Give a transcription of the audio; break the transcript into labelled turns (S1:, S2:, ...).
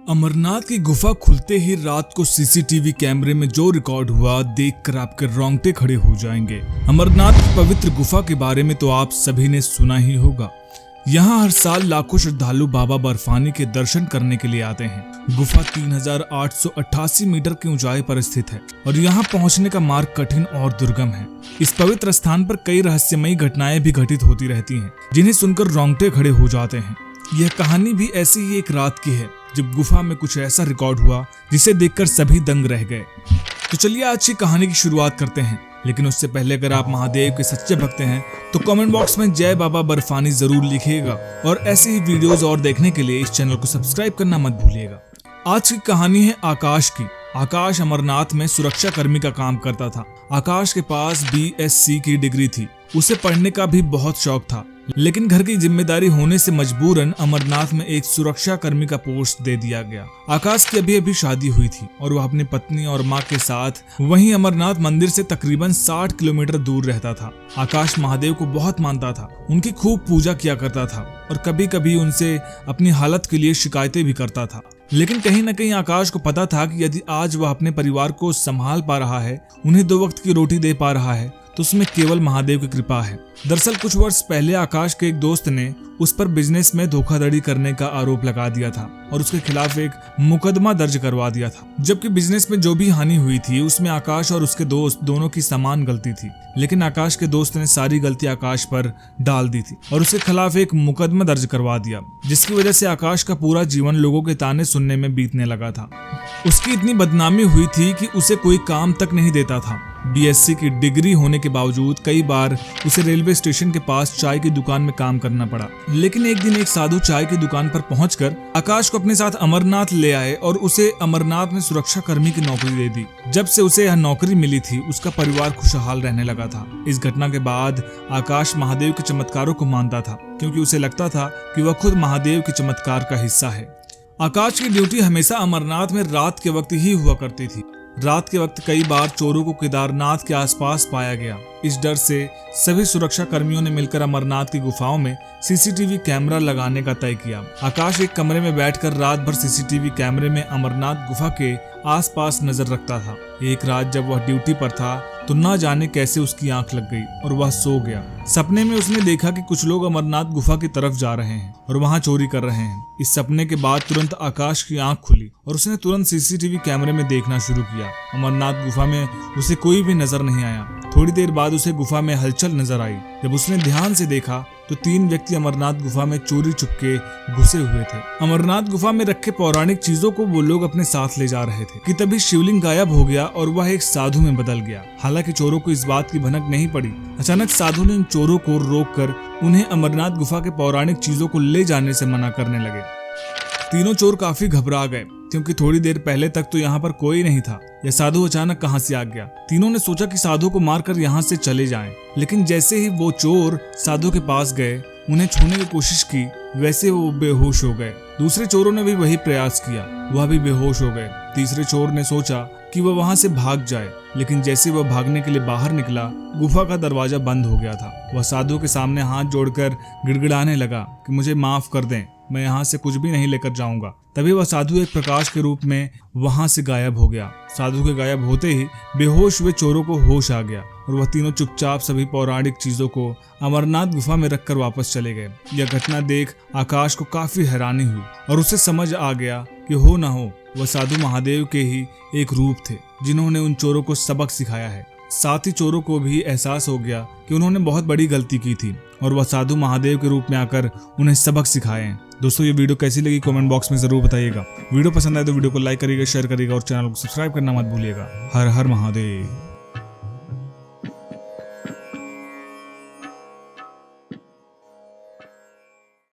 S1: अमरनाथ की गुफा खुलते ही रात को सीसीटीवी कैमरे में जो रिकॉर्ड हुआ देखकर आपके रोंगटे खड़े हो जाएंगे। अमरनाथ की पवित्र गुफा के बारे में तो आप सभी ने सुना ही होगा। यहाँ हर साल लाखों श्रद्धालु बाबा बर्फानी के दर्शन करने के लिए आते हैं। गुफा 3888 मीटर की ऊंचाई पर स्थित है और यहाँ पहुँचने का मार्ग कठिन और दुर्गम है। इस पवित्र स्थान पर कई रहस्यमयी घटनाएं भी घटित होती रहती हैं, जिन्हें सुनकर रोंगटे खड़े हो जाते हैं। यह कहानी भी ऐसी ही एक रात की है जब गुफा में कुछ ऐसा रिकॉर्ड हुआ जिसे देखकर सभी दंग रह गए। तो चलिए आज की कहानी की शुरुआत करते हैं, लेकिन उससे पहले अगर आप महादेव के सच्चे भक्त हैं तो कमेंट बॉक्स में जय बाबा बर्फानी जरूर लिखिएगा और ऐसे ही वीडियोस और देखने के लिए इस चैनल को सब्सक्राइब करना मत भूलिएगा। आज की कहानी है आकाश की। आकाश अमरनाथ में सुरक्षा कर्मी का काम करता था। आकाश के पास BSc की डिग्री थी। उसे पढ़ने का भी बहुत शौक था, लेकिन घर की जिम्मेदारी होने से मजबूरन अमरनाथ में एक सुरक्षा कर्मी का पोस्ट दे दिया गया। आकाश की अभी अभी शादी हुई थी और वह अपनी पत्नी और माँ के साथ वहीं अमरनाथ मंदिर से तकरीबन 60 किलोमीटर दूर रहता था। आकाश महादेव को बहुत मानता था, उनकी खूब पूजा किया करता था और कभी कभी उनसे अपनी हालत के लिए शिकायतें भी करता था। लेकिन कहीं न कहीं आकाश को पता था कि यदि आज वह अपने परिवार को संभाल पा रहा है, उन्हें 2 वक्त की रोटी दे पा रहा है, तो उसमें केवल महादेव की कृपा है। दरअसल कुछ वर्ष पहले आकाश के एक दोस्त ने उस पर बिजनेस में धोखाधड़ी करने का आरोप लगा दिया था और उसके खिलाफ एक मुकदमा दर्ज करवा दिया था। जबकि बिजनेस में जो भी हानि हुई थी उसमें आकाश और उसके दोस्त दोनों की समान गलती थी, लेकिन आकाश के दोस्त ने सारी गलती आकाश पर डाल दी थी और उसके खिलाफ एक मुकदमा दर्ज करवा दिया, जिसकी वजह से आकाश का पूरा जीवन लोगों के ताने सुनने में बीतने लगा था। उसकी इतनी बदनामी हुई थी कि उसे कोई काम तक नहीं देता था। BSc की डिग्री होने के बावजूद कई बार उसे रेलवे स्टेशन के पास चाय की दुकान में काम करना पड़ा। लेकिन एक दिन एक साधु चाय की दुकान पर पहुंचकर आकाश को अपने साथ अमरनाथ ले आए और उसे अमरनाथ में सुरक्षा कर्मी की नौकरी दे दी। जब से उसे यह नौकरी मिली थी उसका परिवार खुशहाल रहने लगा था। इस घटना के बाद आकाश महादेव के चमत्कारों को मानता था, क्योंकि उसे लगता था कि वह खुद महादेव के चमत्कार का हिस्सा है। आकाश की ड्यूटी हमेशा अमरनाथ में रात के वक्त ही हुआ करती थी। रात के वक्त कई बार चोरों को केदारनाथ के आसपास पाया गया। इस डर से सभी सुरक्षा कर्मियों ने मिलकर अमरनाथ की गुफाओं में CCTV कैमरा लगाने का तय किया। आकाश एक कमरे में बैठकर रात भर CCTV कैमरे में अमरनाथ गुफा के आसपास नजर रखता था। एक रात जब वह ड्यूटी पर था तो न जाने कैसे उसकी आंख लग गई और वह सो गया। सपने में उसने देखा कि कुछ लोग अमरनाथ गुफा की तरफ जा रहे हैं और वहां चोरी कर रहे हैं। इस सपने के बाद तुरंत आकाश की आंख खुली और उसने तुरंत CCTV कैमरे में देखना शुरू किया। अमरनाथ गुफा में उसे कोई भी नजर नहीं आया। थोड़ी देर बाद उसे गुफा में हलचल नजर आई। जब उसने ध्यान से देखा तो 3 व्यक्ति अमरनाथ गुफा में चोरी चुपके घुसे हुए थे। अमरनाथ गुफा में रखे पौराणिक चीजों को वो लोग अपने साथ ले जा रहे थे कि तभी शिवलिंग गायब हो गया और वह एक साधु में बदल गया। हालांकि चोरों को इस बात की भनक नहीं पड़ी। अचानक साधु ने इन चोरों को रोककर उन्हें अमरनाथ गुफा के पौराणिक चीजों को ले जाने से मना करने लगे। तीनों चोर काफी घबरा गए, क्योंकि थोड़ी देर पहले तक तो यहाँ पर कोई नहीं था। यह साधु अचानक कहां से आ गया। तीनों ने सोचा कि साधु को मारकर यहाँ से चले जाएं, लेकिन जैसे ही वो चोर साधु के पास गए, उन्हें छूने की कोशिश की, वैसे वो बेहोश हो गए। दूसरे चोरों ने भी वही प्रयास किया, वह भी बेहोश हो गए। तीसरे चोर ने सोचा कि वह वहां से भाग जाए, लेकिन जैसे वह भागने के लिए बाहर निकला, गुफा का दरवाजा बंद हो गया था। वह साधु के सामने हाथ जोड़कर गिड़गिड़ाने लगा कि मुझे माफ कर दें, मैं यहाँ से कुछ भी नहीं लेकर जाऊंगा। तभी वह साधु एक प्रकाश के रूप में वहां से गायब हो गया। साधु के गायब होते ही बेहोश हुए चोरों को होश आ गया और वह तीनों चुपचाप सभी पौराणिक चीजों को अमरनाथ गुफा में रखकर वापस चले गए। यह घटना देख आकाश को काफी हैरानी हुई और उसे समझ आ गया कि हो ना हो वह साधु महादेव के ही एक रूप थे, जिन्होंने उन चोरों को सबक सिखाया है। साथ ही चोरों को भी एहसास हो गया कि उन्होंने बहुत बड़ी गलती की थी और वह साधु महादेव के रूप में आकर उन्हें सबक सिखाए हैं। दोस्तों, ये वीडियो कैसी लगी कमेंट बॉक्स में जरूर बताइएगा। वीडियो पसंद आए तो वीडियो को लाइक करिएगा, शेयर करिएगा और चैनल को सब्सक्राइब करना मत भूलिएगा। हर हर महादेव।